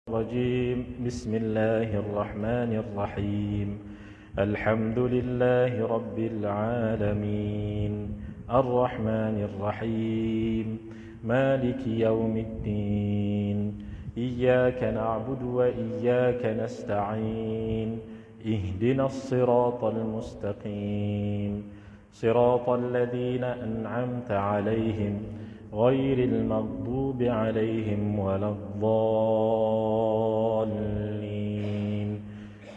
الرجيم بسم الله الرحمن الرحيم الحمد لله رب العالمين الرحمن الرحيم مالك يوم الدين إياك نعبد وإياك نستعين اهدنا الصراط المستقيم صراط الذين أنعمت عليهم غير المغضوب عليهم ولا الضالين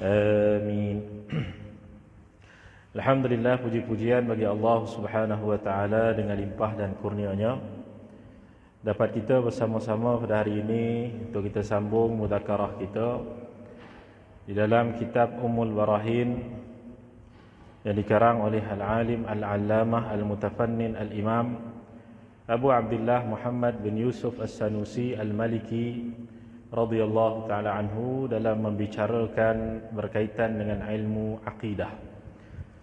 آمين. Alhamdulillah, puji-pujian bagi Allah Subhanahu wa taala dengan limpah dan kurnia-Nya dapat kita bersama-sama pada hari ini untuk kita sambung mudzakarah kita di dalam kitab Ummul Barahin yang dikarang oleh Al-Alim Al-Allamah Al-Mutafannin Al-Imam Abu Abdullah Muhammad bin Yusuf As-Sanusi Al-Maliki radhiyallahu ta'ala anhu dalam membicarakan berkaitan dengan ilmu akidah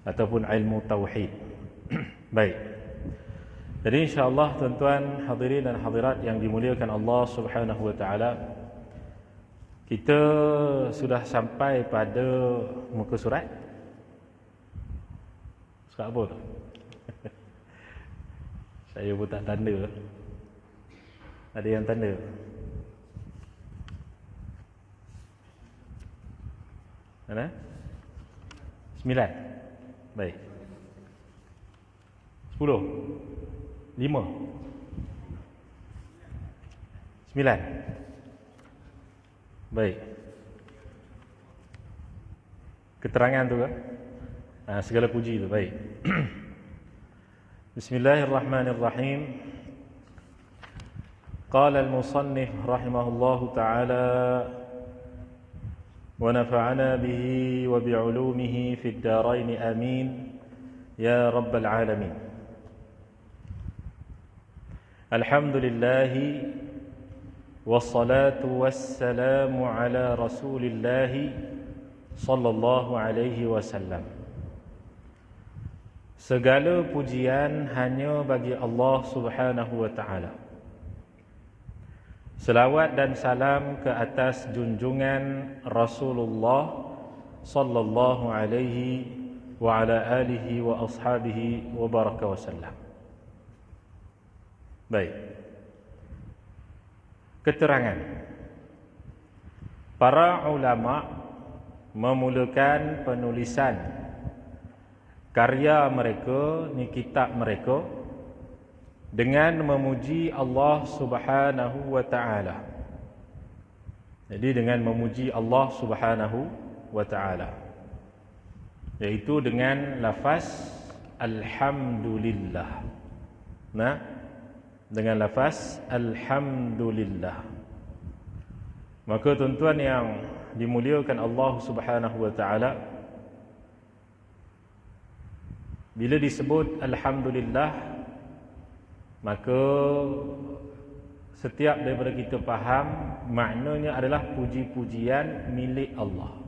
ataupun ilmu tauhid. Baik. Jadi insya-Allah tuan-tuan hadirin dan hadirat yang dimuliakan Allah Subhanahu wa taala, kita sudah sampai pada muka surat. Surat apa tu? Saya pun tak tanda. Ada yang tanda? Mana? 9. Baik. 10. 5. 9. Baik. Keterangan tu kan? Segala puji tu. Baik. Bismillahirrahmanirrahim. Qala al-musannif rahimahullahu ta'ala wa nafa'ana bihi wa bi'ulumihi fid darain amin ya rabbal alamin. Alhamdulillahi wassalatu wassalamu ala rasulillahi sallallahu alaihi wasallam. Segala pujian hanya bagi Allah Subhanahu wa taala. Selawat dan salam ke atas junjungan Rasulullah sallallahu alaihi wa ala alihi wa ashabihi wa baraka wasallam. Baik. Keterangan. Para ulama memulakan penulisan karya mereka, ni kitab mereka, dengan memuji Allah Subhanahu wa taala. Jadi dengan memuji Allah Subhanahu wa taala, iaitu dengan lafaz alhamdulillah. Nah, dengan lafaz alhamdulillah. Maka tuan-tuan yang dimuliakan Allah Subhanahu wa taala, bila disebut alhamdulillah, maka setiap daripada kita faham maknanya adalah puji-pujian milik Allah.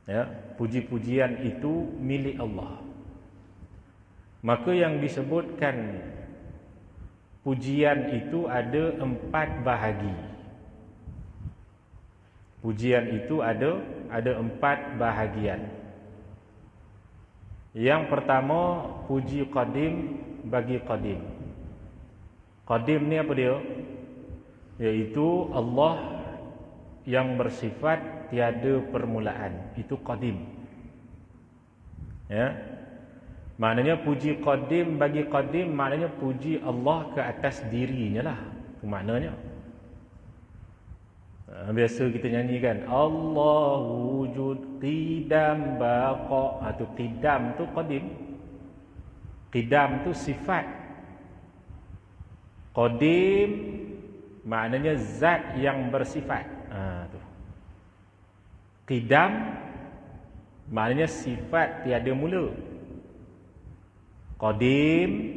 Ya, puji-pujian itu milik Allah. Maka yang disebutkan pujian itu ada 4 bahagi. Pujian itu ada 4 bahagian. Yang pertama, puji qadim bagi qadim. Qadim ni apa dia? Iaitu Allah yang bersifat tiada permulaan. Itu qadim. Ya. Maknanya puji qadim bagi qadim, maknanya puji Allah ke atas dirinya lah. Itu maknanya. Biasa kita nyanyikan Allah wujud qidam baqa. Itu qidam tu qadim. Qidam tu sifat. Qadim maknanya zat yang bersifat. Tu. Qidam maknanya sifat tiada mula. Qadim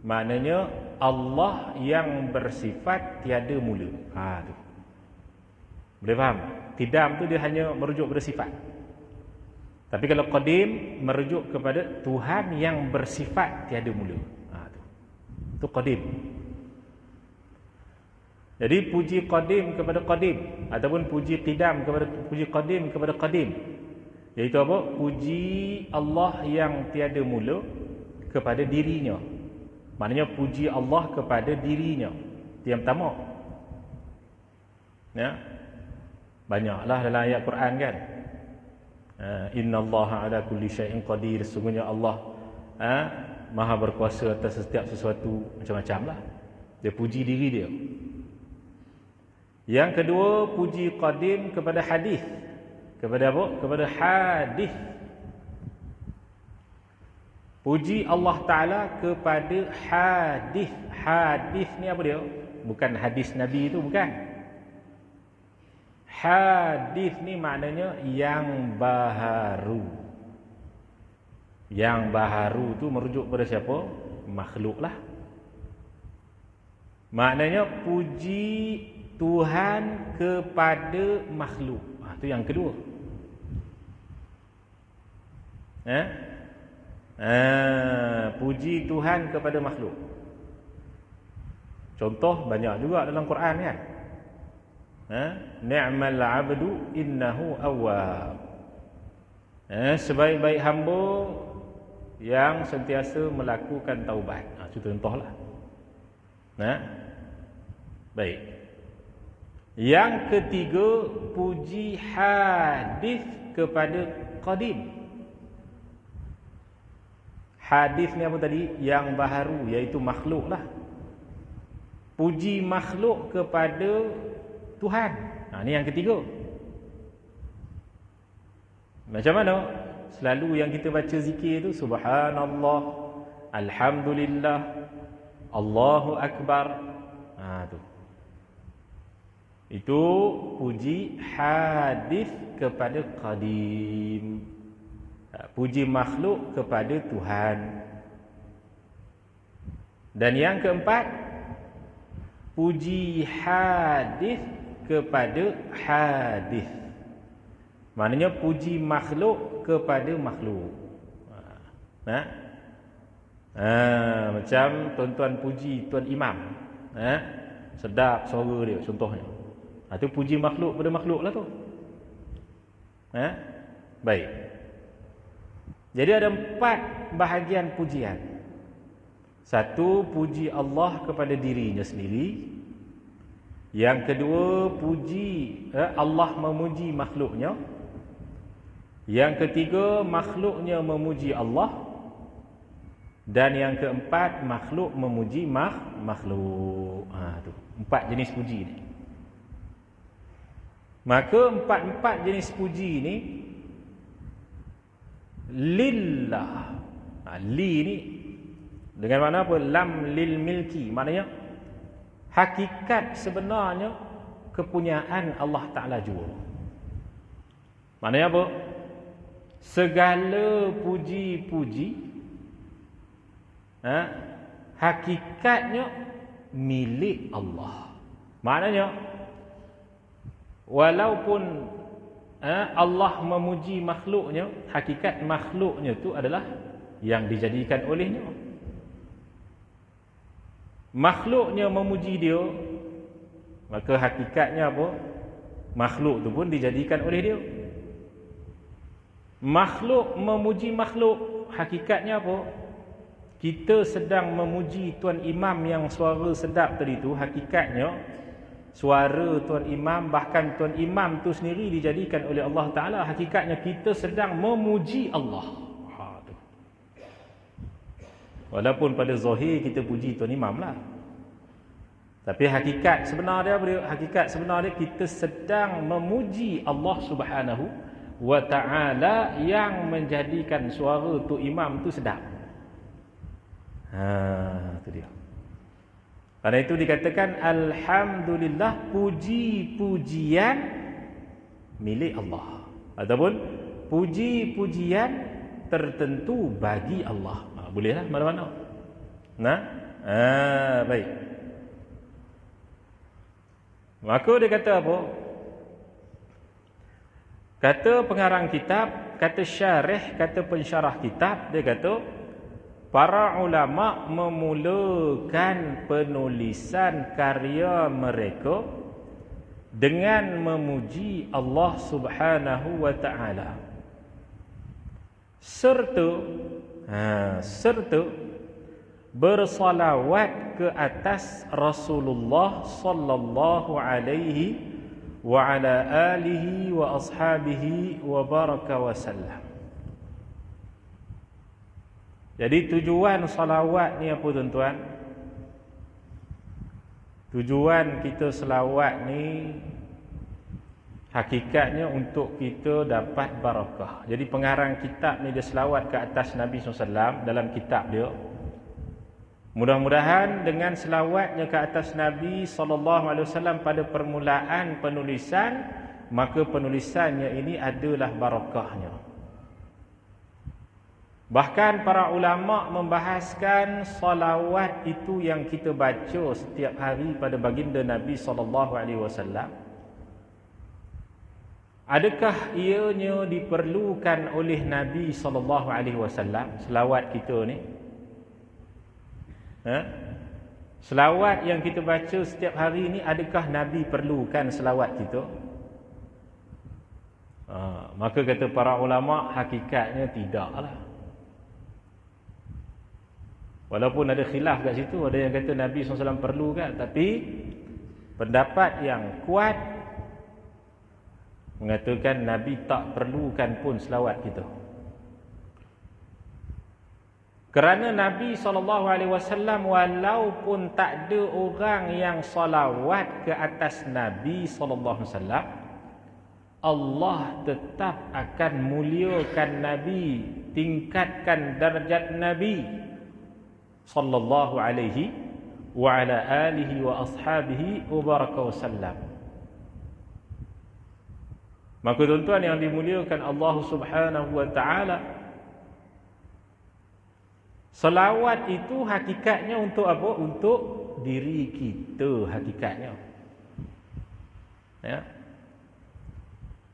maknanya Allah yang bersifat tiada mula. Tu. Boleh faham? Qidam tu dia hanya merujuk pada sifat. Tapi kalau qadim merujuk kepada Tuhan yang bersifat tiada mula. Tu qadim. Jadi puji qadim kepada qadim ataupun puji qidam kepada puji qadim kepada qadim. Iaitu apa? Puji Allah yang tiada mula kepada dirinya. Maknanya puji Allah kepada dirinya. Itu yang pertama. Ya. Banyaklah dalam ayat Quran kan. Innallaha ala kulli syai'in qadir. Sesungguhnya Allah Maha berkuasa atas setiap sesuatu, macam-macam lah. Dia puji diri dia. Yang kedua, puji qadim kepada hadis. Kepada apa? Kepada hadis. Puji Allah Ta'ala kepada hadis. Hadis ni apa dia? Bukan hadis Nabi itu, bukan. Hadis ni maknanya yang baharu. Yang baharu tu merujuk pada siapa? Makhluk lah. Maknanya puji Tuhan kepada makhluk. Itu yang kedua. Puji Tuhan kepada makhluk. Contoh banyak juga dalam Quran kan. Ni'mal 'abdu innahu awwab. Sebaik-baik hamba yang sentiasa melakukan taubat. Itu contohlah. Baik. Yang ketiga, puji hadis kepada qadim. Hadis ni apa tadi? Yang baharu, iaitu makhluk lah. Puji makhluk kepada Tuhan. Ni yang ketiga. Macam mana? Selalu yang kita baca zikir tu subhanallah, alhamdulillah, Allahu akbar. Tu. Itu puji hadis kepada qadim. Puji makhluk kepada Tuhan. Dan yang keempat, puji hadis kepada hadis. Maknanya puji makhluk kepada makhluk. Macam tuan-tuan puji Tuan Imam. Sedap suara dia contohnya. Itu puji makhluk pada makhluk lah tu. Baik. Jadi ada 4 bahagian pujian. Satu, puji Allah kepada dirinya sendiri. Yang kedua, puji Allah memuji makhluknya. Yang ketiga, makhluknya memuji Allah. Dan yang keempat, makhluk memuji makhluk. Tu 4 jenis puji ni. Maka 4 jenis puji ni lillah. Li ni dengan makna apa? Lam lil milki. Maknanya hakikat sebenarnya kepunyaan Allah Ta'ala jua. Maknanya apa? Segala puji-puji hakikatnya milik Allah. Maknanya walaupun Allah memuji makhluknya, hakikat makhluknya itu adalah yang dijadikan olehnya. Makhluknya memuji dia, maka hakikatnya apa? Makhluk itu pun dijadikan oleh dia. Makhluk memuji makhluk, hakikatnya apa? Kita sedang memuji Tuan Imam yang suara sedap tadi tu, hakikatnya suara Tuan Imam, bahkan Tuan Imam tu sendiri dijadikan oleh Allah Ta'ala, hakikatnya kita sedang memuji Allah. Walaupun pada zahir kita puji Tuan Imam lah, tapi hakikat sebenar dia apa dia? Hakikat sebenar dia kita sedang memuji Allah Subhanahu wa Ta'ala yang menjadikan suara Tuan Imam tu sedap. Itu dia. Karena itu dikatakan alhamdulillah, puji-pujian milik Allah, ataupun puji-pujian tertentu bagi Allah. Bolehlah mana-mana. Baik. Maka dia kata apa? Kata pengarang kitab, kata syarih, kata pensyarah kitab, dia kata para ulama memulakan penulisan karya mereka dengan memuji Allah Subhanahu wa taala. Serta bersalawat ke atas Rasulullah sallallahu alaihi wa ala alihi wa ashabihi wa baraka wa sallam. Jadi tujuan salawat ni apa tuan-tuan? Tujuan kita selawat ni hakikatnya untuk kita dapat barakah. Jadi pengarang kitab ni dia selawat ke atas Nabi SAW dalam kitab dia. Mudah-mudahan dengan selawatnya ke atas Nabi SAW pada permulaan penulisan, maka penulisannya ini adalah barakahnya. Bahkan para ulama membahaskan salawat itu yang kita baca setiap hari pada baginda Nabi SAW. Adakah ianya diperlukan oleh Nabi SAW, selawat kita ni? Selawat yang kita baca setiap hari ni, adakah Nabi perlukan selawat kita? Maka kata para ulama, hakikatnya tidaklah. Walaupun ada khilaf kat situ, ada yang kata Nabi SAW perlu kan, tapi pendapat yang kuat mengatakan Nabi tak perlukan pun selawat kita. Kerana Nabi SAW walaupun tak ada orang yang salawat ke atas Nabi SAW, Allah tetap akan muliakan Nabi, tingkatkan darjat Nabi sallallahu alaihi wa ala alihi wa ashabihi wa baraka wasallam. Maka tuan-tuan yang dimuliakan Allah Subhanahu wa taala, selawat itu hakikatnya untuk apa? Untuk diri kita hakikatnya. Ya.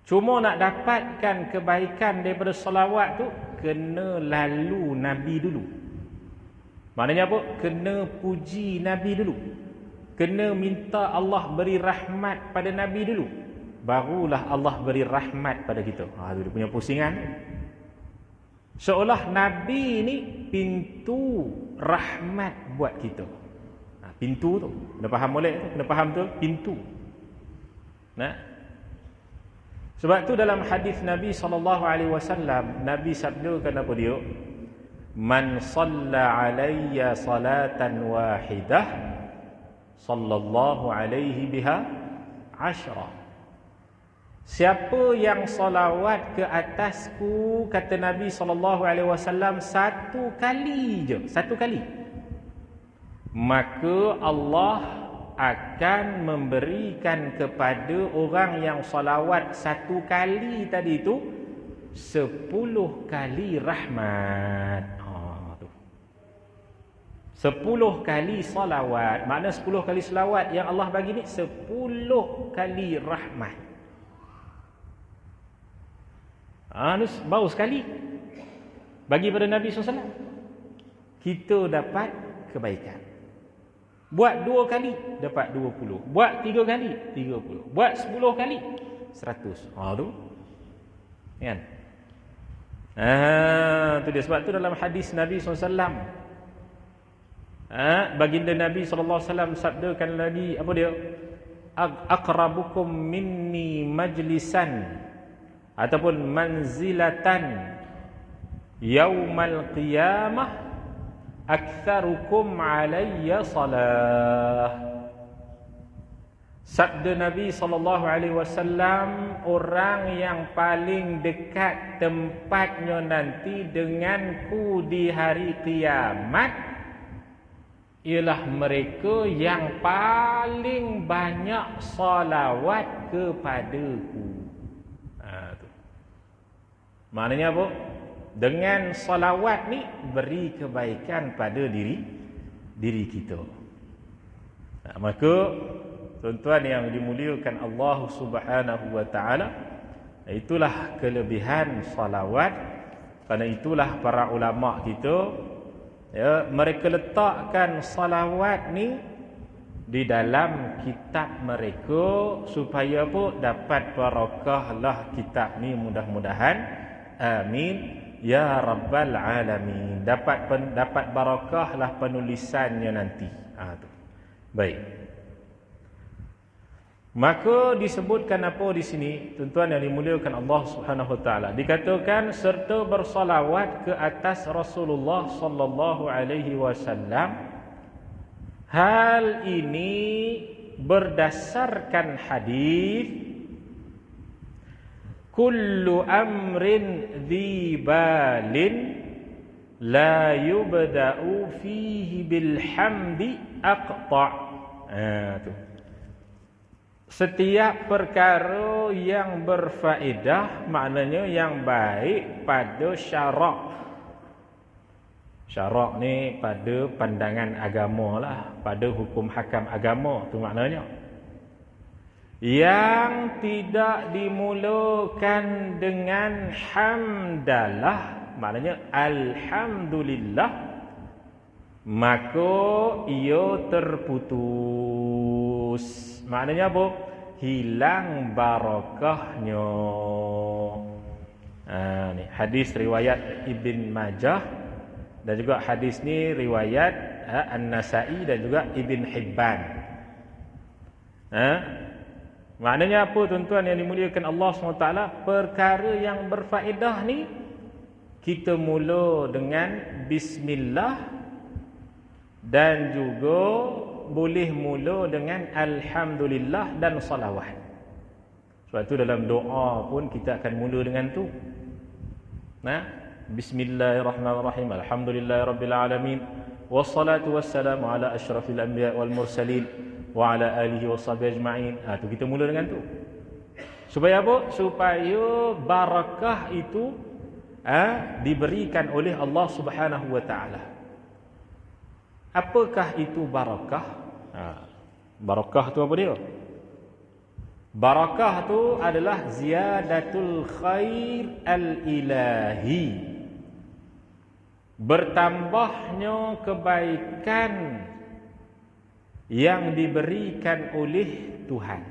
Cuma nak dapatkan kebaikan daripada selawat tu, kena lalu Nabi dulu. Maknanya apa? Kena puji Nabi dulu. Kena minta Allah beri rahmat pada Nabi dulu. Barulah Allah beri rahmat pada kita. Itu dia punya pusingan. Seolah Nabi ni pintu rahmat buat kita. Pintu tu. Kena faham molek tu? Kena faham tu? Pintu. Sebab tu dalam hadis Nabi SAW, Nabi sabdakan apa dia? Man salla alayya salatan wahidah sallallahu alaihi biha 10. Siapa yang salawat ke atasku, kata Nabi SAW, satu kali je, satu kali, maka Allah akan memberikan kepada orang yang salawat satu kali tadi itu 10 kali rahmat. 10 kali salawat. Makna 10 kali salawat yang Allah bagi ni 10 kali rahmat. Baru sekali bagi pada Nabi SAW, kita dapat kebaikan. Buat 2 kali dapat 20. Buat 3 kali 30. Buat 10 kali 100. Tu kan? Tu dia. Sebab tu dalam hadis Nabi SAW, baginda Nabi SAW sabdakan lagi, apa dia? Aqrabukum minni majlisan ataupun manzilatan yaumal qiyamah aktsarukum alayya salah. Sabda Nabi SAW, orang yang paling dekat tempatnya nanti denganku di hari kiamat ialah mereka yang paling banyak salawat kepadaku. Maknanya apa? Dengan salawat ni beri kebaikan pada diri kita. Maka tuan-tuan yang dimuliakan Allah Subhanahu wa taala, itulah kelebihan salawat. Kerana itulah para ulama kita Ya, mereka letakkan salawat ni di dalam kitab mereka supaya apa? Dapat barakahlah kitab ni mudah-mudahan. Amin ya rabbal alamin. Dapat barakahlah penulisannya nanti. Tu. Baik. Maka disebutkan apa di sini, tuan-tuan yang dimuliakan Allah Subhanahu wa taala. Dikatakan serta bersalawat ke atas Rasulullah sallallahu alaihi wasallam. Hal ini berdasarkan hadis kullu amrin dhi balin la yubda'u fihi bilhamdi aqta'. Tu. Setiap perkara yang berfaedah, maknanya yang baik pada syarak. Syarak ni pada pandangan agama lah, pada hukum hakam agama, tu maknanya. Yang tidak dimulakan dengan hamdalah, maknanya alhamdulillah, maka ia terputus. Maknanya apa? Hilang barakahnya. Ni hadis riwayat Ibn Majah, dan juga hadis ni riwayat An-Nasa'i dan juga Ibn Hibban. Maknanya apa tuan-tuan yang dimuliakan Allah SWT? Perkara yang berfaedah ni kita mula dengan bismillah, dan juga boleh mula dengan alhamdulillah dan salawat. Sebab tu dalam doa pun kita akan mula dengan tu. Bismillahirrahmanirrahim. Alhamdulillahirabbil alamin. Wassalatu wassalamu ala asyrafil anbiya wal mursalin wa ala alihi washabihi ajma'in. Tu kita mula dengan tu. Supaya apa? Supaya barakah itu diberikan oleh Allah Subhanahu wa taala. Apakah itu barakah? Barakah tu apa dia? Barakah tu adalah ziyadatul khair al-ilahi. Bertambahnya kebaikan yang diberikan oleh Tuhan.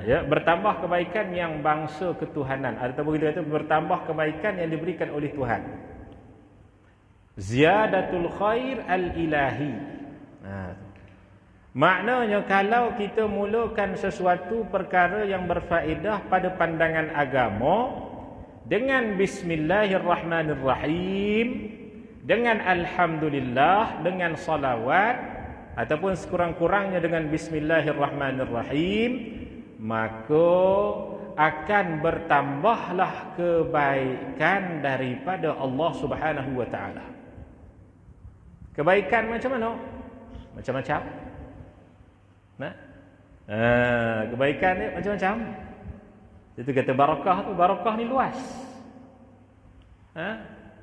Bertambah kebaikan yang bangsa ketuhanan. Ataupun kita kata bertambah kebaikan yang diberikan oleh Tuhan. Ziyadatul khair al-ilahi. Maknanya kalau kita mulakan sesuatu perkara yang berfaedah pada pandangan agama dengan bismillahirrahmanirrahim, dengan alhamdulillah, dengan salawat, ataupun sekurang-kurangnya dengan bismillahirrahmanirrahim, maka akan bertambahlah kebaikan daripada Allah Subhanahu wa taala. Kebaikan macam mana? Macam-macam. Kebaikan ni macam-macam. Itu kata barakah tu, barakah ni luas.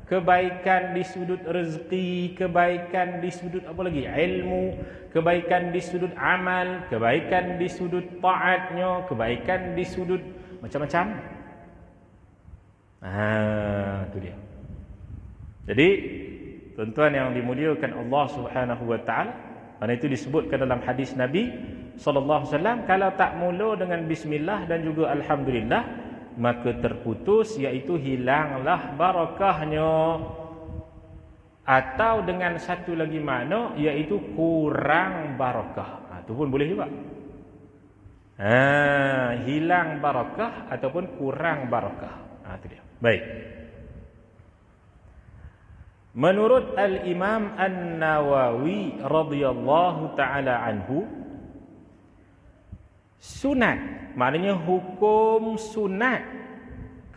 Kebaikan di sudut rezeki, kebaikan di sudut apa lagi? Ilmu, kebaikan di sudut amal, kebaikan di sudut taatnya, kebaikan di sudut macam-macam. Itu dia. Jadi tuan-tuan yang dimuliakan Allah Subhanahu wa taala, kerana itu disebutkan dalam hadis Nabi sallallahu alaihi wasallam, kalau tak mula dengan bismillah dan juga alhamdulillah, maka terputus, iaitu hilanglah barakahnya. Atau dengan satu lagi makna, iaitu kurang barakah. Itu pun boleh juga. Hilang barakah ataupun kurang barakah. Itu dia. Baik. Menurut Al-Imam An-Nawawi radhiyallahu taala anhu, sunat, maknanya hukum sunat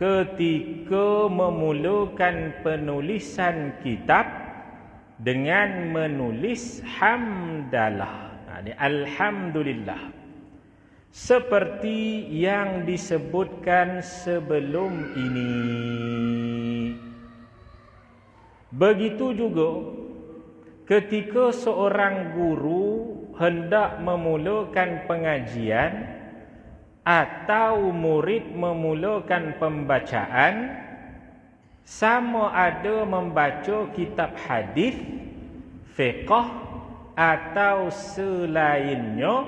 ketika memulakan penulisan kitab dengan menulis hamdalah. Ini alhamdulillah. Seperti yang disebutkan sebelum ini. Begitu juga ketika seorang guru hendak memulakan pengajian atau murid memulakan pembacaan, sama ada membaca kitab hadis, fiqh atau selainnya,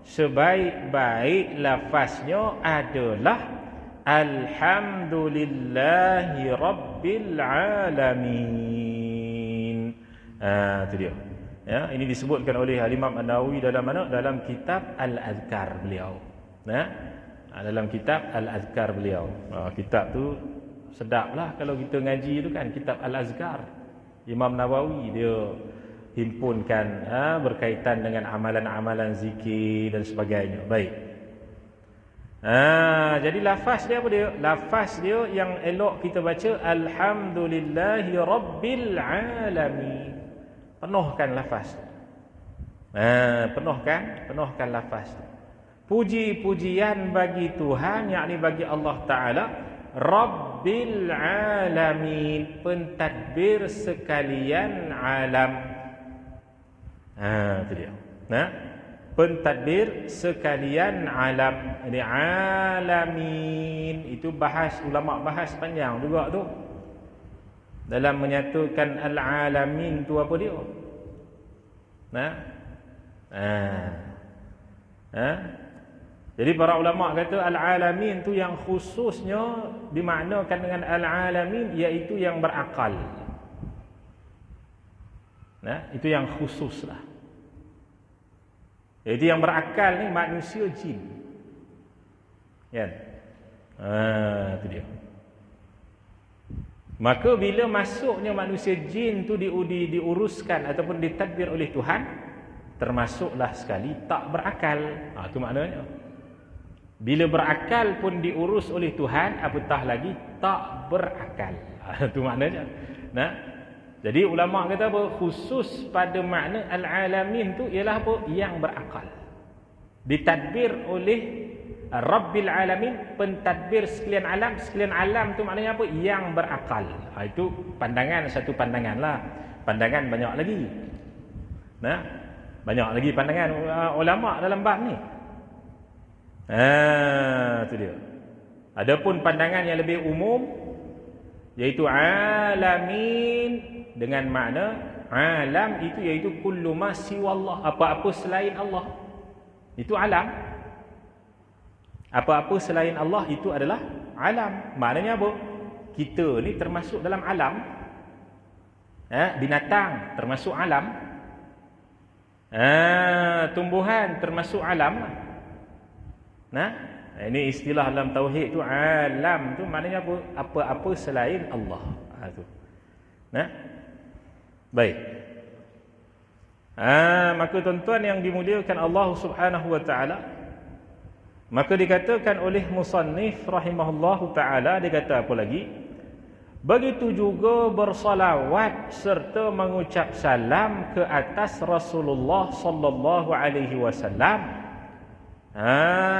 sebaik-baik lafaznya adalah alhamdulillahi rabbil alamin. Itu dia. Ya, ini disebutkan oleh Imam An-Nawawi dalam mana? Dalam kitab Al-Azkar beliau. Dalam kitab Al-Azkar beliau. Kitab tu sedaplah kalau kita ngaji tu kan, kitab Al-Azkar. Imam Nawawi dia himpunkan berkaitan dengan amalan-amalan zikir dan sebagainya. Baik. Jadi lafaz dia apa dia? Lafaz dia yang elok kita baca alhamdulillahi rabbil alamin. Penuhkan lafaz. Penuhkan lafaz. Puji-pujian bagi Tuhan, yakni bagi Allah Taala, Rabbil alamin, pentadbir sekalian alam. Itu dia. Pentadbir sekalian alam. Ini alamin itu bahas ulama bahas panjang juga tu. Dalam menyatukan al-alamin tu apa dia? Jadi para ulama kata al-alamin tu yang khususnya dimaknakan dengan al-alamin iaitu yang berakal. Itu yang khususlah. Jadi yang berakal ni manusia jin. Kan? Itu dia. Maka bila masuknya manusia jin tu diuruskan ataupun ditadbir oleh Tuhan, termasuklah sekali tak berakal. Itu maknanya. Bila berakal pun diurus oleh Tuhan, apatah lagi tak berakal. Itu maknanya. Jadi ulama kata apa? Khusus pada makna al-alamin tu ialah apa? Yang berakal. Ditadbir oleh Rabbil alamin, pentadbir sekalian alam. Sekalian alam tu maknanya apa? Yang berakal. Itu pandangan, satu pandangan lah. Pandangan banyak lagi. Banyak lagi pandangan ulama dalam bab ni. Itu dia. Adapun pandangan yang lebih umum, iaitu alamin dengan makna alam itu iaitu kullu ma siwallah, apa-apa selain Allah. Itu alam. Apa-apa selain Allah itu adalah alam. Maknanya apa? Kita ni termasuk dalam alam. Binatang termasuk alam. Tumbuhan termasuk alam. Ini istilah dalam tauhid tu, alam tu maknanya apa? Apa-apa selain Allah. Tu. Baik. Maka tuan-tuan yang dimuliakan Allah Subhanahu wa taala, maka dikatakan oleh musannif rahimahullahu taala, dia kata apa lagi? Begitu juga bersalawat serta mengucap salam ke atas Rasulullah sallallahu alaihi wasallam.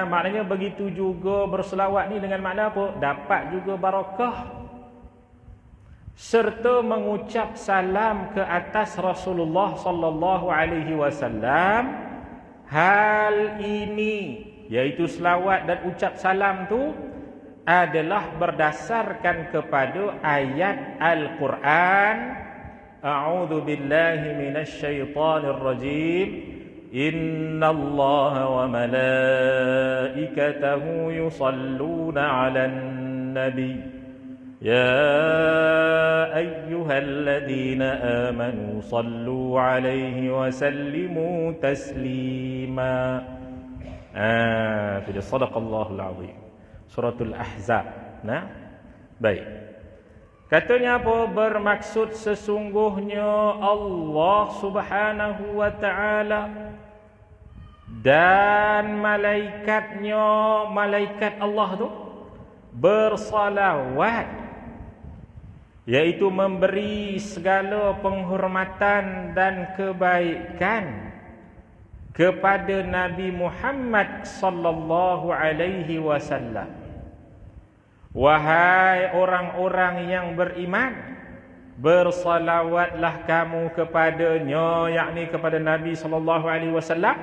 Maknanya begitu juga berselawat ni dengan makna apa? Dapat juga barakah. Serta mengucap salam ke atas Rasulullah sallallahu alaihi wasallam. Hal ini, iaitu selawat dan ucap salam tu, adalah berdasarkan kepada ayat Al-Quran. A'udzu billahi minasyaitonir rajim. Innallaha wa malaikatahu yusalluna 'alan nabi. Ya ayyuhalladzina amanu sallu 'alaihi wa sallimu taslima. Itu dia, sadaqallahul azim. Suratul Ahzab. Baik. Katanya apa? Bermaksud sesungguhnya Allah Subhanahu wa taala dan malaikatnya, malaikat Allah tu bersalawat, iaitu memberi segala penghormatan dan kebaikan kepada Nabi Muhammad sallallahu alaihi wasallam. Wahai orang-orang yang beriman, bersalawatlah kamu kepadanya, yakni kepada Nabi sallallahu alaihi wasallam,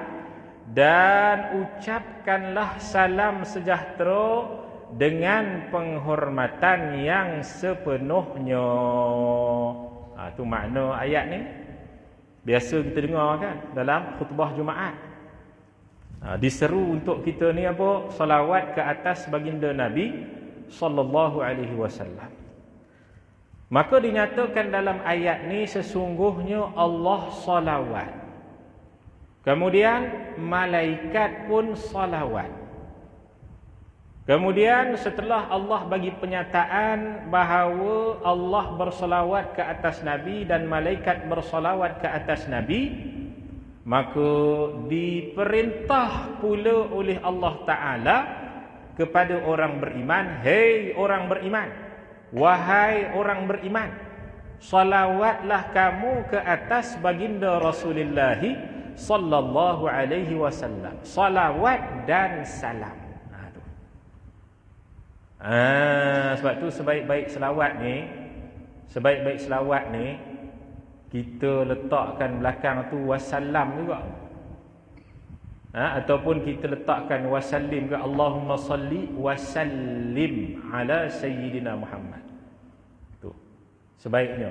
dan ucapkanlah salam sejahtera dengan penghormatan yang sepenuhnya. Itu makna ayat ni. Biasa kita dengar kan dalam khutbah Jumaat. Diseru untuk kita ni apa? Salawat ke atas baginda Nabi sallallahu alaihi wasallam. Maka dinyatakan dalam ayat ni sesungguhnya Allah salawat. Kemudian malaikat pun salawat. Kemudian setelah Allah bagi penyataan bahawa Allah bersalawat ke atas Nabi dan malaikat bersalawat ke atas Nabi, maka diperintah pula oleh Allah Ta'ala kepada orang beriman, hei orang beriman, wahai orang beriman, salawatlah kamu ke atas baginda Rasulullah sallallahu alaihi wasallam. Salawat dan salam. Sebab tu sebaik-baik selawat ni kita letakkan belakang tu wassalam juga. Ataupun kita letakkan wasallim ke, Allahumma salli wasallim ala sayyidina Muhammad. Tu sebaiknya.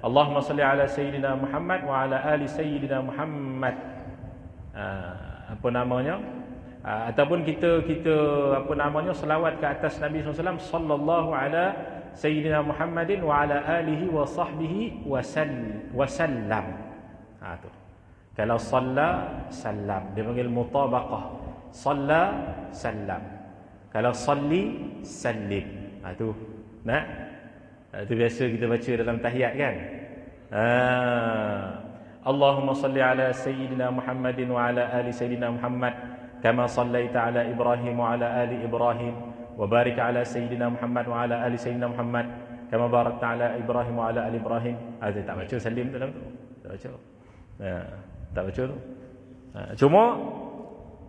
Allahumma salli ala sayyidina Muhammad wa ala ali sayyidina Muhammad. Apa namanya? Ataupun kita selawat ke atas Nabi SAW sallallahu ala sayyidina Muhammadin wa ala alihi wa sahbihi wasallam. Tu. Kalau salla sallam, dia panggil mutabaqah. Salla sallam. Kalau salli sallim. Tu. Itu biasa kita baca dalam tahiyat kan. Allahumma salli ala sayyidina Muhammadin wa ala ali sayyidina Muhammad kama sallaita ala Ibrahim wa ala ali Ibrahim wa barik ala sayyidina Muhammad wa ala ali sayyidina Muhammad kama barakta ala Ibrahim wa ala ali Ibrahim. Tak baca salim dalam tu. Tak baca. Tak baca tu. Cuma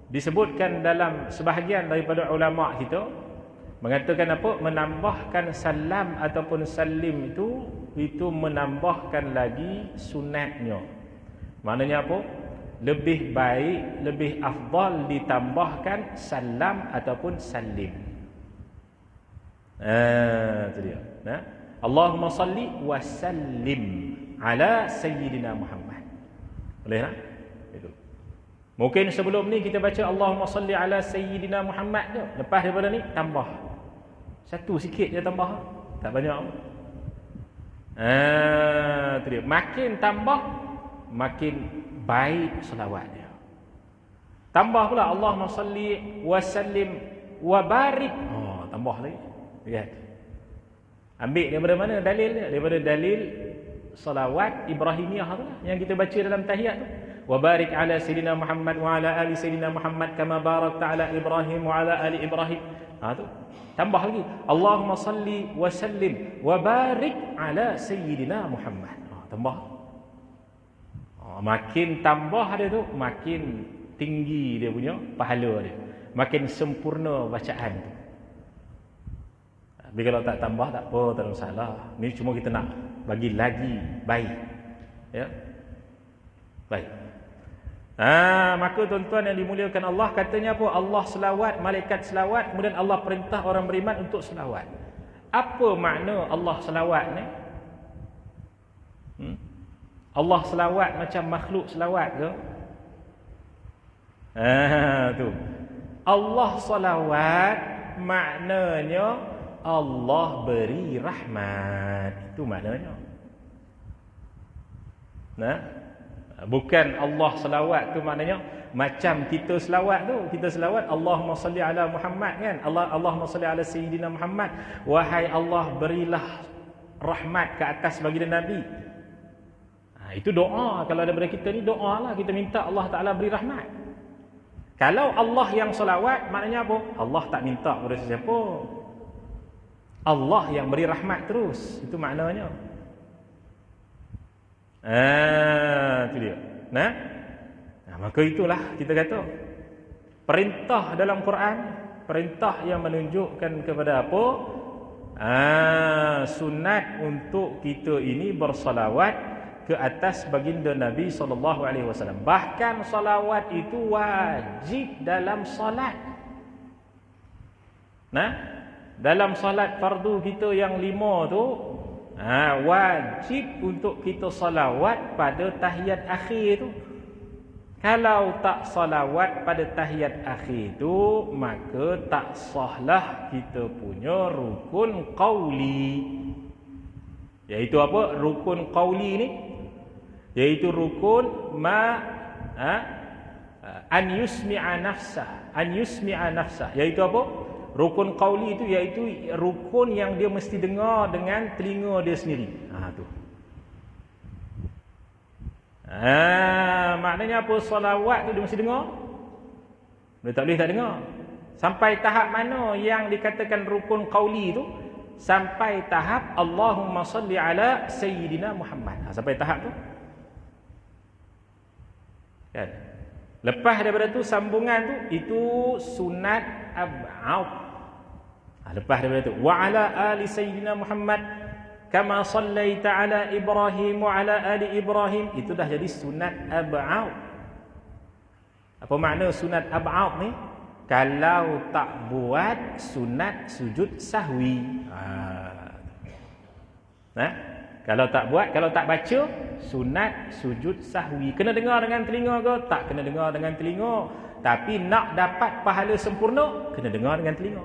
disebutkan dalam sebahagian daripada ulama kita mengatakan apa? Menambahkan salam ataupun salim itu menambahkan lagi sunatnya. Maknanya apa? Lebih baik, lebih afdal ditambahkan salam ataupun salim. Itu dia. Allahumma salli wa sallim ala sayyidina Muhammad. Boleh tak? Itu. Mungkin sebelum ni kita baca Allahumma salli ala sayyidina Muhammad je. Lepas daripada ni tambah. Satu sikit je tambah. Tak banyak. Itu dia. Makin tambah makin baik selawatnya. Tambah pula Allahumma salli wa sallim wa barik. Tambah lagi. Lihat. Ambil daripada mana dalil dia? Daripada dalil salawat Ibrahimiyah tu lah, yang kita baca dalam tahiyat tu. Wa barik ala sayyidina Muhammad wa ala ali sayyidina Muhammad kama barakta ala Ibrahim wa ala ali Ibrahim. Tu. Tambah lagi. Allahumma salli wa sallim wa barik ala sayyidina Muhammad. Tambah. Makin tambah dia tu, makin tinggi dia punya pahala dia. Makin sempurna bacaan tu. Tapi kalau tak tambah tak apa, tak ada masalah. Ni cuma kita nak bagi lagi baik. Ya. Baik. Maka tuan-tuan yang dimuliakan Allah, katanya apa? Allah selawat, malaikat selawat, kemudian Allah perintah orang beriman untuk selawat. Apa makna Allah selawat ni? Allah selawat macam makhluk selawat ke? Tu. Allah selawat maknanya Allah beri rahmat. Itu maknanya. Bukan Allah selawat tu maknanya macam kita selawat tu. Kita selawat Allahumma salli ala Muhammad kan? Allahumma salli ala sayyidina Muhammad. Wahai Allah, berilah rahmat ke atas baginda Nabi. Itu doa. Kalau daripada kita ni doa lah. Kita minta Allah Ta'ala beri rahmat. Kalau Allah yang selawat, maknanya apa? Allah tak minta kepada sesiapa. Allah yang beri rahmat terus. Itu maknanya. Itu dia. Maka itulah kita kata. Perintah dalam Quran. Perintah yang menunjukkan kepada apa? Sunat untuk kita ini bersalawat ke atas baginda Nabi SAW. Bahkan salawat itu wajib dalam salat. Nah, dalam solat fardu kita yang 5 tu, wajib untuk kita salawat pada tahiyat akhir tu. Kalau tak salawat pada tahiyat akhir tu, maka tak sahlah kita punya rukun qauli. Iaitu apa? Rukun qauli ni iaitu rukun an yusmi'a nafsah. Iaitu apa? Rukun qauli itu iaitu rukun yang dia mesti dengar dengan telinga dia sendiri. Tu. Maknanya apa? Salawat tu dia mesti dengar. Dia tak boleh tak dengar. Sampai tahap mana yang dikatakan rukun qauli tu? Sampai tahap Allahumma salli ala Sayyidina Muhammad. Sampai tahap tu. Kan? Lepas daripada tu sambungan tu itu sunat ab'ad. Lepas daripada tu wa ala ali Sayyidina Muhammad kama sallaita ala Ibrahim wa ala ali Ibrahim, itu dah jadi sunat ab'ad. Apa makna sunat ab'ad ni? Kalau tak buat sunat sujud sahwi. Kalau tak buat, kalau tak baca sunat sujud sahwi. Kena dengar dengan telinga ke? Tak kena dengar dengan telinga. Tapi nak dapat pahala sempurna, kena dengar dengan telinga.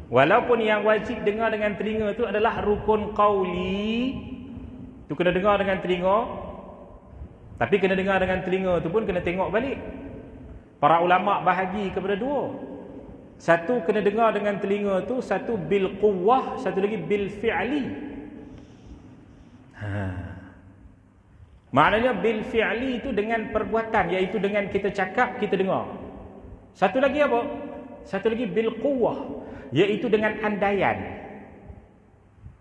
Walaupun yang wajib dengar dengan telinga itu adalah rukun qauli, itu kena dengar dengan telinga. Tapi kena dengar dengan telinga itu pun kena tengok balik. Para ulama bahagi kepada dua. Satu kena dengar dengan telinga itu, satu bil quwwah, satu lagi bil fi'li. Maknanya bil fi'li itu dengan perbuatan, iaitu dengan kita cakap, kita dengar. Satu lagi apa? Satu lagi bil quwwah, iaitu dengan andaian.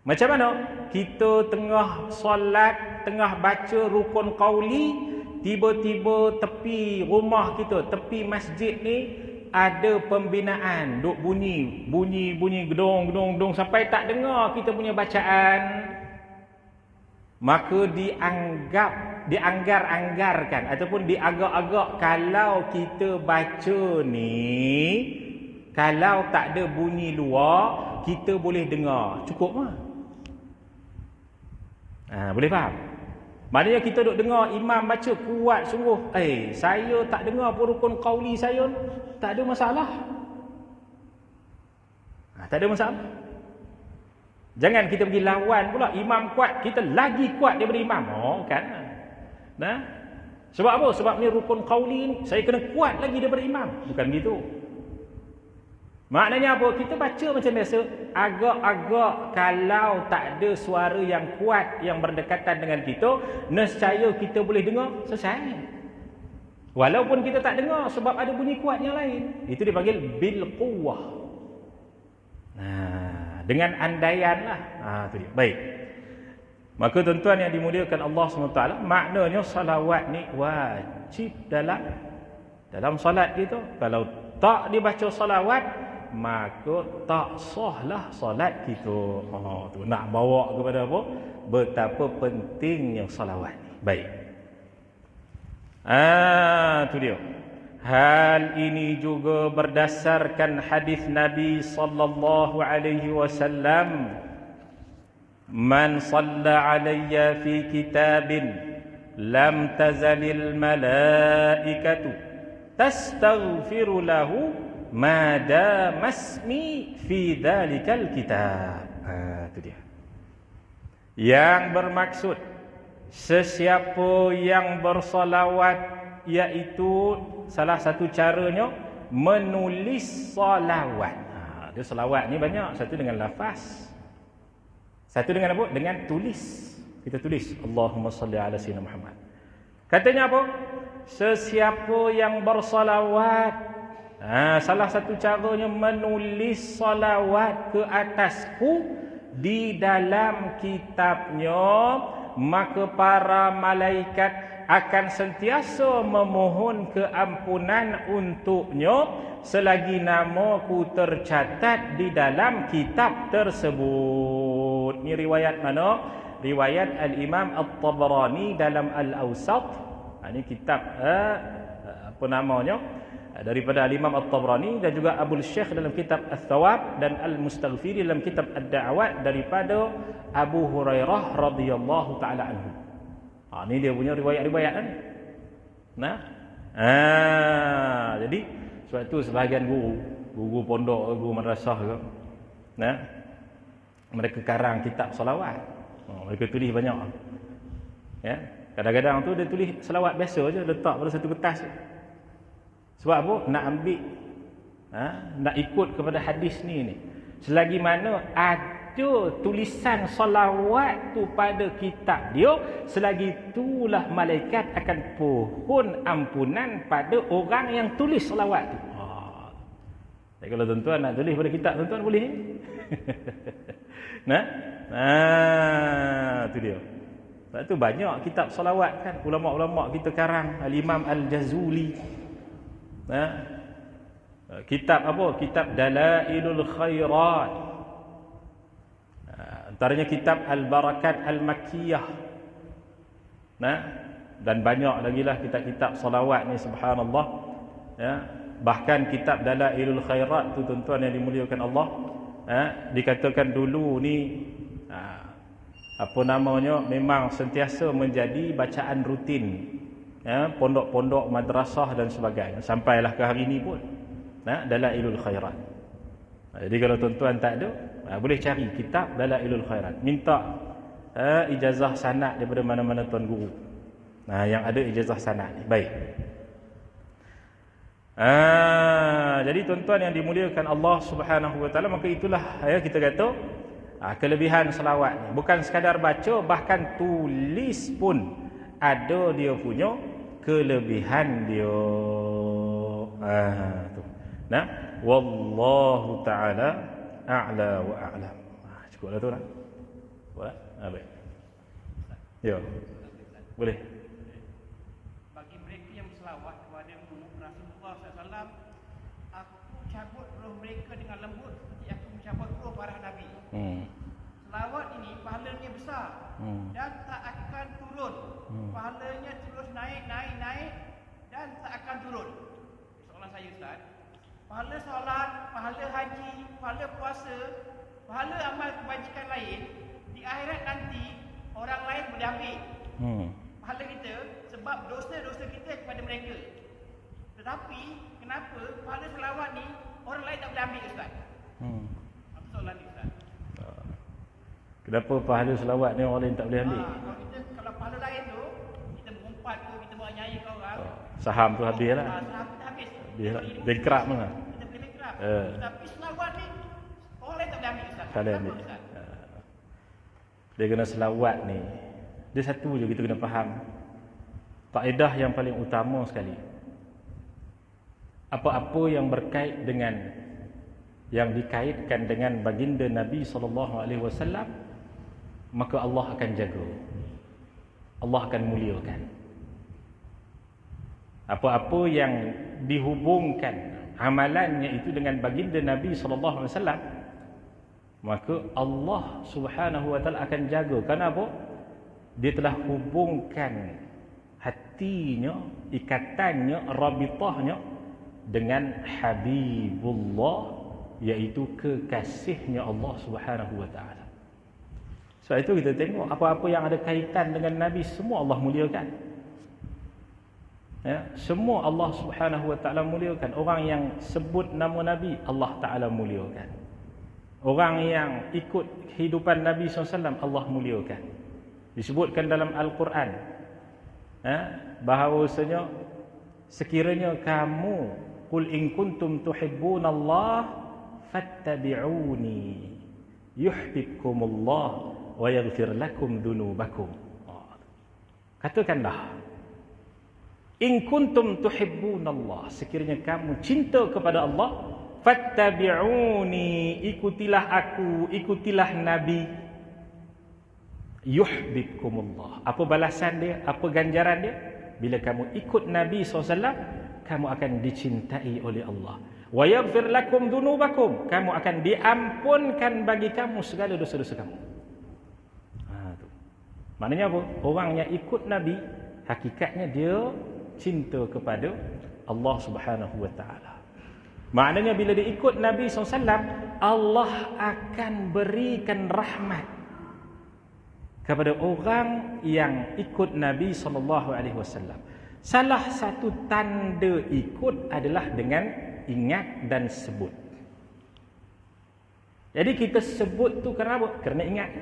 Macam mana? Kita tengah solat, tengah baca rukun qauli, tiba-tiba tepi rumah kita, tepi masjid ni ada pembinaan, duk bunyi gedung sampai tak dengar kita punya bacaan. Maka dianggar-anggarkan ataupun diagak-agak, kalau kita baca ni, kalau tak ada bunyi luar, kita boleh dengar. Cukup mah. Boleh faham? Maknanya kita duk dengar imam baca kuat sungguh. Saya tak dengar pun rukun qauli saya, tak ada masalah. Tak ada masalah. Jangan kita pergi lawan pula. Imam kuat, kita lagi kuat daripada imam. Kan? Sebab apa? Sebab ni rukun qauli ni, saya kena kuat lagi daripada imam. Bukan begitu. Maknanya apa? Kita baca macam biasa. Agak-agak kalau tak ada suara yang kuat yang berdekatan dengan kita, nescaya kita boleh dengar, selesai. Walaupun kita tak dengar sebab ada bunyi kuat yang lain. Itu dipanggil bil quwwah. Dengan andaian lah. Itu dia. Baik. Maka tuan-tuan yang dimuliakan Allah SWT, maknanya salawat ni wajib dalam salat kita. Kalau tak dibaca salawat, maka tak sahlah salat kita. Tu nak bawa kepada apa? Betapa pentingnya salawat ni. Baik. Tu dia. Hal ini juga berdasarkan hadis Nabi sallallahu alaihi wasallam, man shalla alayya fi kitabin lam tazalil malaikatu tastaghfiru lahu ma damasmi fi dhalikal kitab. Itu dia. Yang bermaksud sesiapa yang bersolawat, iaitu salah satu caranya menulis solawat. Dia solawat ni banyak. Satu dengan lafaz, satu dengan apa? Dengan tulis. Kita tulis Allahumma salli ala sayyidina Muhammad. Katanya apa? Sesiapa yang bersolawat, salah satu caranya menulis solawat ke atasku di dalam kitabnya, maka para malaikat akan sentiasa memohon keampunan untuknya selagi namaku tercatat di dalam kitab tersebut. Ini riwayat mana? Riwayat Al-Imam At-Tabarani dalam Al-Awsat. Ini kitab apa namanya? daripada Al-Imam At-Tabrani dan juga Abu Syekh dalam kitab Ats-Tsawab dan Al-Mustaghfiri dalam kitab Ad-Da'awat daripada Abu Hurairah radhiyallahu taala anhu. Ni dia punya riwayat-riwayat kan. Jadi sebab tu sebahagian guru pondok, guru madrasah ke, mereka karang kitab selawat. Mereka tulis banyak. Ya, kadang-kadang tu dia tulis selawat biasa je, letak pada satu kertas. Sebab apa? Nak ambil, nak ikut kepada hadis ni. Selagi mana ada tulisan salawat tu pada kitab dia, selagi itulah malaikat akan pohon ampunan pada orang yang tulis salawat tu. Jadi kalau tuan-tuan nak tulis pada kitab, tuan-tuan boleh. Tu dia. Sebab tu banyak kitab salawat kan, ulama-ulama kita karang. Al-Imam Al-Jazuli, kitab apa? Kitab Dalailul Khairat. Antaranya kitab Al-Barakat Al-Makkiyah. Dan banyak lagi lah kitab-kitab salawat ni, subhanallah. Bahkan kitab Dalailul Khairat tu, tuan-tuan yang dimuliakan Allah, dikatakan dulu ni apa namanya, memang sentiasa menjadi bacaan rutin pondok-pondok, madrasah dan sebagainya, sampailah ke hari ini pun. Dalailul Khairat. Jadi kalau tuan-tuan tak ada, boleh cari kitab Dalailul Khairat, minta ijazah sanad daripada mana-mana tuan guru yang ada ijazah sanad ni. Baik. Jadi tuan-tuan yang dimuliakan Allah Subhanahu wa taala, maka itulah kita kata kelebihan selawat ni. Bukan sekadar baca, bahkan tulis pun ada dia punya kelebihan dia. Tu. Wallahu taala a'la wa a'lam. Cukuplah tu lah. Boleh? Baik. Ya. Boleh. Bagi mereka yang selawat kepada Rasulullah SAW, aku cabut roh mereka dengan lembut seperti aku mencabut roh para Nabi. Selawat ini pahalanya besar dan tak akan turun. Pahalanya terus naik dan tak akan turun. Soalan saya, Ustaz, pahala solat, pahala haji, pahala puasa, pahala amal kebajikan lain, di akhirat nanti orang lain boleh ambil pahala kita sebab dosa-dosa kita kepada mereka. Tetapi kenapa pahala selawat ni orang lain tak boleh ambil, Ustaz? Apa soalan ni, Ustaz? Kenapa pahala selawat ni orang lain tak boleh ambil? Kalau pahala lain tu, kita berumpat ke, kita buat nyaya ke orang, saham tu habis lah. saham kita habis. Bankrupt mana? Kita boleh bankrupt. Tapi selawat ni orang lain tak boleh ambil, Ustaz. Tak boleh ambil. Dia kena selawat ni, dia satu je kita kena faham. Faedah yang paling utama sekali, apa-apa yang berkait dengan, yang dikaitkan dengan baginda Nabi SAW, maka Allah akan jaga, Allah akan muliakan. Apa-apa yang dihubungkan amalannya itu dengan baginda Nabi SAW, maka Allah Subhanahu wa taala akan jaga. Kenapa? Dia telah hubungkan hatinya, ikatannya, rabitahnya dengan Habibullah, iaitu kekasihnya Allah Subhanahu wa taala. Sebab itu kita tengok apa-apa yang ada kaitan dengan Nabi, semua Allah muliakan. Semua Allah Subhanahu wa taala muliakan. Orang yang sebut nama Nabi, Allah taala muliakan. Orang yang ikut kehidupan Nabi SAW, Allah muliakan. Disebutkan dalam Al-Quran, bahawasanya sekiranya kamu, qul in kuntum tuhibbunallah fattabi'uni yuhibbukumullah wa yaghfir lakum dunubakum. Katakanlah, in kuntum tuhibbunallah, sekiranya kamu cinta kepada Allah, fattabi'uni, ikutilah aku, ikutilah Nabi. Yuhibbukumullah. Apa balasan dia? Apa ganjaran dia? Bila kamu ikut Nabi SAW, kamu akan dicintai oleh Allah. Wa yaghfir lakum dunubakum, kamu akan diampunkan bagi kamu segala dosa-dosa kamu. Tu. Maknanya apa? Orang yang ikut Nabi, hakikatnya dia cinta kepada Allah Subhanahu wa taala. Maknanya bila dia ikut Nabi SAW, Allah akan berikan rahmat kepada orang yang ikut Nabi SAW. Salah satu tanda ikut adalah dengan ingat dan sebut. Jadi kita sebut tu kenapa? Kerana ingat.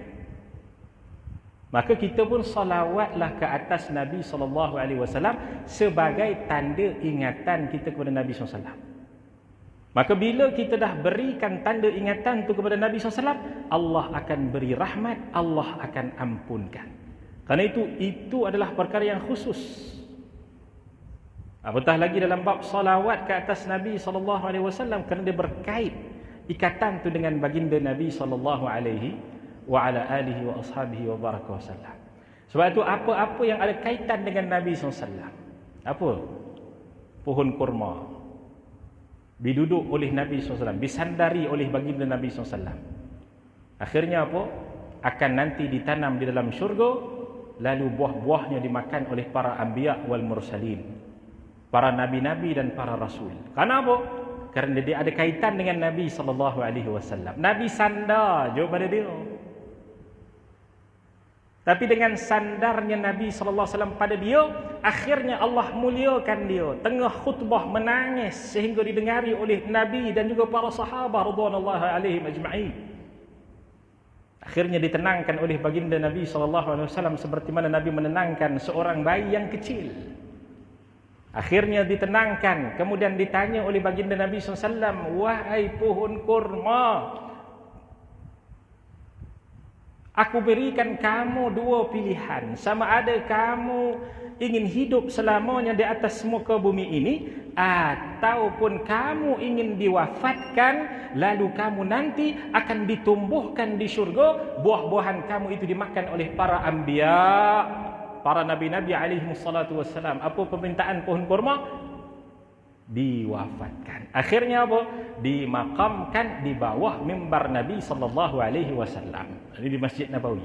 Maka kita pun salawatlah ke atas Nabi SAW sebagai tanda ingatan kita kepada Nabi SAW. Maka bila kita dah berikan tanda ingatan tu kepada Nabi SAW, Allah akan beri rahmat, Allah akan ampunkan. Kerana itu adalah perkara yang khusus. Apatah lagi dalam bab salawat ke atas Nabi SAW, kerana dia berkait ikatan tu dengan baginda Nabi SAW wa ala alihi wa ashabihi wa baraka wasallam. Sebab itu apa-apa yang ada kaitan dengan Nabi SAW, apa? Pohon kurma diduduk oleh Nabi SAW, disandari oleh baginda Nabi SAW. Akhirnya apa? Akan nanti ditanam di dalam syurga, lalu buah-buahnya dimakan oleh para anbiya wal mursalin, para nabi-nabi dan para rasul. Karena apa? Kerana dia ada kaitan dengan Nabi SAW. Nabi sandar je pada dia. Tapi dengan sandarnya Nabi SAW pada dia, akhirnya Allah muliakan dia. Tengah khutbah menangis sehingga didengari oleh Nabi dan juga para sahabat radhiyallahu alaihim ajma'in. Akhirnya ditenangkan oleh baginda Nabi SAW seperti mana Nabi menenangkan seorang bayi yang kecil. Akhirnya ditenangkan, kemudian ditanya oleh baginda Nabi SAW, wahai pohon kurma, aku berikan kamu dua pilihan. Sama ada kamu ingin hidup selamanya di atas muka bumi ini, ataupun kamu ingin diwafatkan, lalu kamu nanti akan ditumbuhkan di syurga, buah-buahan kamu itu dimakan oleh para anbiya, para nabi-nabi alaihi salatu wassalam. Apa permintaan pohon kurma? Diwafatkan. Akhirnya apa? Dimakamkan di bawah mimbar Nabi sallallahu alaihi wasallam. Ini di Masjid Nabawi.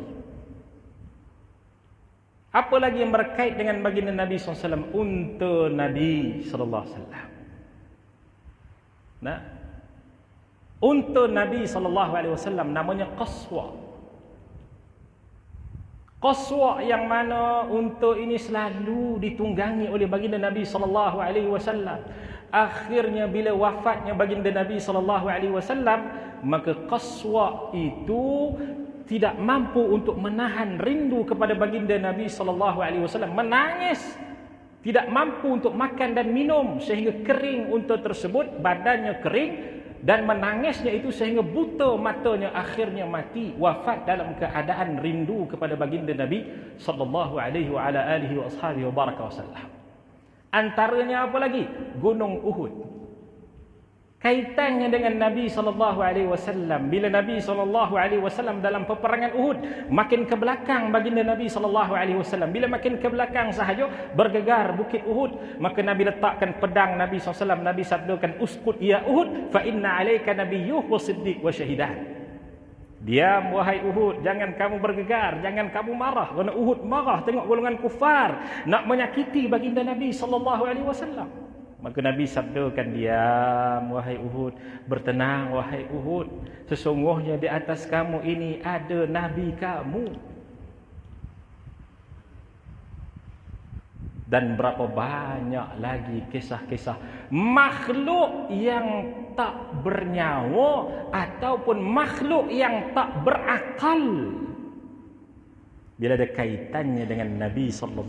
Apa lagi yang berkait dengan baginda Nabi SAW? Unta Nabi sallallahu alaihi wasallam. Nah, unta Nabi sallallahu alaihi wasallam namanya Qaswa. Qaswa yang mana unta ini selalu ditunggangi oleh baginda Nabi sallallahu alaihi wasallam. Akhirnya bila wafatnya baginda Nabi sallallahu alaihi wasallam, maka Qaswa itu tidak mampu untuk menahan rindu kepada baginda Nabi sallallahu alaihi wasallam, menangis, tidak mampu untuk makan dan minum sehingga kering unta tersebut, badannya kering dan menangisnya itu sehingga buta matanya, akhirnya mati, wafat dalam keadaan rindu kepada baginda Nabi sallallahu alaihi wa ala alihi wa ashabihi wa baraka wasallam. Antaranya apa lagi? Gunung Uhud. Kaitannya dengan Nabi SAW. Bila Nabi SAW dalam peperangan Uhud, makin ke belakang baginda Nabi SAW. Bila makin ke belakang sahaja, bergegar bukit Uhud, maka Nabi letakkan pedang Nabi SAW. Nabi sabdakan, uskut ya Uhud, fa inna alaika nabiyyuh wa siddiq wa syahidan. Diam wahai Uhud, jangan kamu bergegar, jangan kamu marah. Kerana Uhud marah tengok golongan kufar nak menyakiti baginda Nabi SAW. Maka Nabi sabdakan, diam wahai Uhud, bertenang wahai Uhud, sesungguhnya di atas kamu ini ada Nabi kamu. Dan berapa banyak lagi kisah-kisah makhluk yang tak bernyawa ataupun makhluk yang tak berakal, bila ada kaitannya dengan Nabi SAW,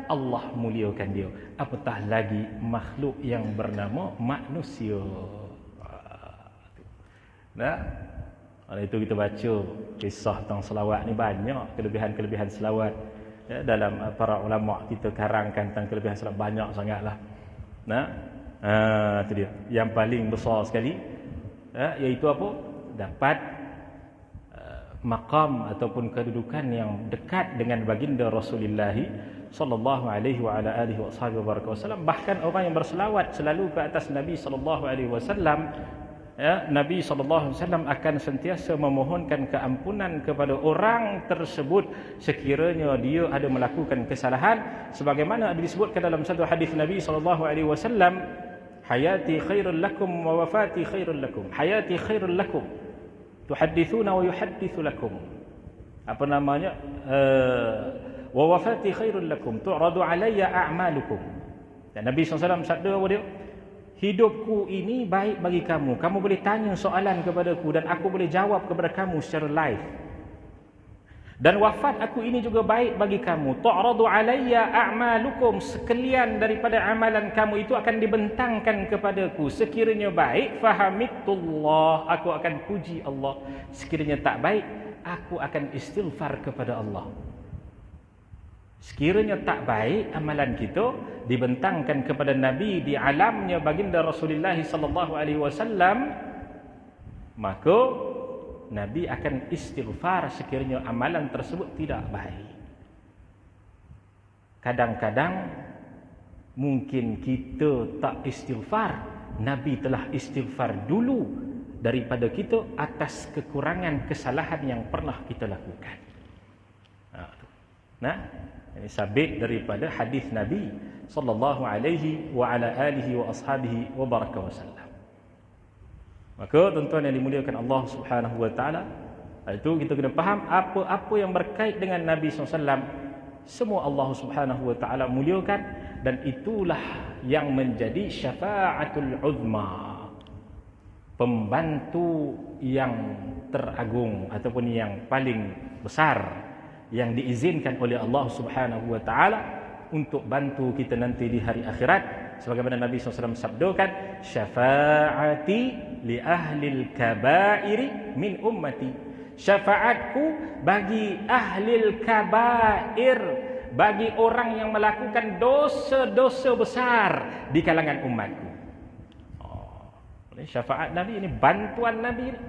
Allah muliakan dia. Apatah lagi makhluk yang bernama manusia. Nah, oleh itu kita baca kisah tentang selawat ni, banyak kelebihan-kelebihan selawat. Ya, dalam para ulama kita karangkan tentang kelebihan selawat banyak sangatlah. Nah, itu dia. Yang paling besar sekali, iaitu apa? Dapat maqam ataupun kedudukan yang dekat dengan baginda Rasulullah sallallahu alaihi wa ala alihi wasallam. Bahkan orang yang berselawat selalu ke atas Nabi sallallahu alaihi wasallam, ya, Nabi SAW akan sentiasa memohonkan keampunan kepada orang tersebut sekiranya dia ada melakukan kesalahan, sebagaimana ada disebutkan dalam satu hadis Nabi SAW, hayati khairul lakum wa wafati khairul lakum. Hayati khairul lakum, tuhaddithuna wa yuhaddithu lakum. Apa namanya? Wa wafati khairul lakum, tu'radu alayya a'malukum. Dan Nabi SAW sabda apa dia? Hidupku ini baik bagi kamu. Kamu boleh tanya soalan kepadaku dan aku boleh jawab kepada kamu secara live. Dan wafat aku ini juga baik bagi kamu. Tu'radu alayya a'malukum, sekalian daripada amalan kamu itu akan dibentangkan kepadaku. Sekiranya baik, fahamitullah, aku akan puji Allah. Sekiranya tak baik, aku akan istighfar kepada Allah. Sekiranya tak baik amalan kita, dibentangkan kepada Nabi di alamnya baginda Rasulullah sallallahu alaihi wasallam, maka Nabi akan istighfar sekiranya amalan tersebut tidak baik. Kadang-kadang mungkin kita tak istighfar, Nabi telah istighfar dulu daripada kita atas kekurangan kesalahan yang pernah kita lakukan. Nah, ini sabit daripada hadis Nabi sallallahu alaihi wa ala alihi wa ashabihi wa baraka wasallam. Maka tuan-tuan yang dimuliakan Allah Subhanahu wa taala, itu kita kena faham apa-apa yang berkait dengan Nabi SAW, semua Allah Subhanahu wa taala muliakan, dan itulah yang menjadi syafa'atul uzma, pembantu yang teragung ataupun yang paling besar yang diizinkan oleh Allah Subhanahu wa taala untuk bantu kita nanti di hari akhirat. Sebagaimana Nabi SAW sabdakan, syafa'ati li ahlil kabairi min ummati. Syafaatku bagi ahlil kabair, bagi orang yang melakukan dosa-dosa besar di kalangan umatku. Syafaat Nabi ini, bantuan Nabi ini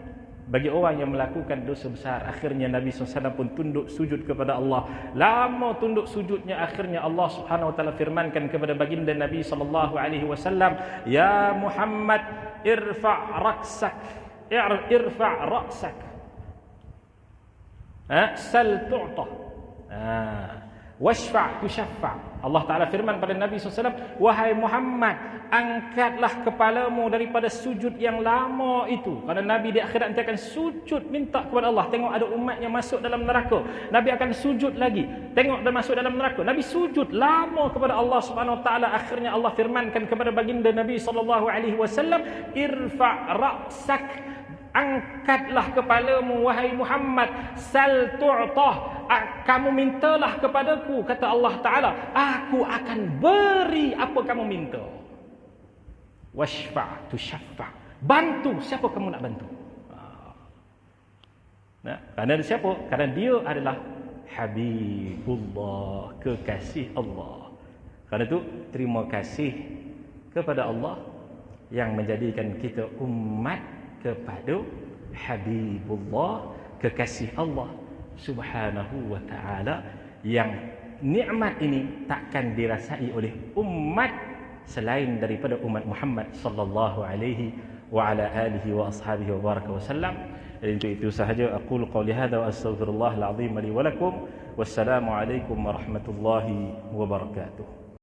bagi orang yang melakukan dosa besar. Akhirnya Nabi SAW pun tunduk sujud kepada Allah. Lama tunduk sujudnya, akhirnya Allah Subhanahu wa taala firmankan kepada baginda Nabi SAW, ya Muhammad, irfa' raksak, irfa' raksak, sal tu'ta, washfa' tushaffa'. Allah Ta'ala firman pada Nabi SAW, wahai Muhammad, angkatlah kepalamu daripada sujud yang lama itu. Kerana Nabi di akhirat nanti akan sujud minta kepada Allah. Tengok ada umatnya masuk dalam neraka, Nabi akan sujud lagi. Tengok dia masuk dalam neraka, Nabi sujud lama kepada Allah Subhanahu Wa Ta'ala. Akhirnya Allah firmankan kepada baginda Nabi SAW, irfa' ra'sak, angkatlah kepalamu wahai Muhammad, sal tu'tah, kamu mintalah kepadaku, kata Allah Ta'ala, aku akan beri apa kamu minta. Washfa' tushaffa', bantu siapa kamu nak bantu. Nah, kerana siapa? Kerana dia adalah Habibullah, kekasih Allah. Kerana itu terima kasih kepada Allah yang menjadikan kita umat kepada Habibullah, kekasih Allah Subhanahu wa ta'ala, yang nikmat ini takkan dirasai oleh umat selain daripada umat Muhammad sallallahu alaihi wa ala alihi wa ashabihi wa baraka wasallam. Jadi itu sahaja, aqulu qawli hadza wa astaghfirullahal azim li wa lakum. Wassalamu alaikum warahmatullahi wabarakatuh.